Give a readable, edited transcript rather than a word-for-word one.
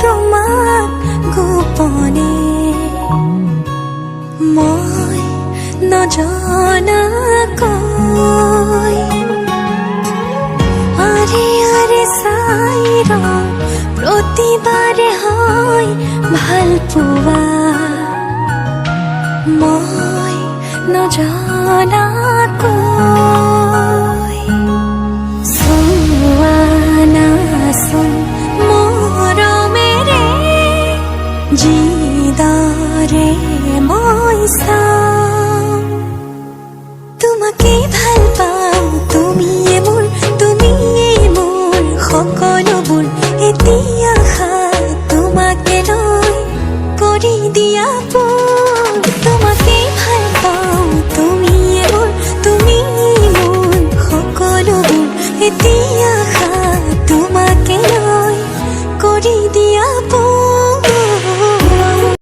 তোমাক গোপনে মই নজনাকৈ আরে আরে চাই প্ৰতিবাৰে হয় ভাল পোৱা মই নজনাকৈ চোৱা নাচোন মৰমেৰে যিদৰে মই চাওঁ তোমাকে ভাল পাওঁ তুমিয়ে মোৰ সকলোবোৰ এতিয়া তোমাকে লৈ কৰি দিয়া তোমাকে ভাল পাওঁ তুমিয়ে মোৰ সকলোবোৰ এতিয়া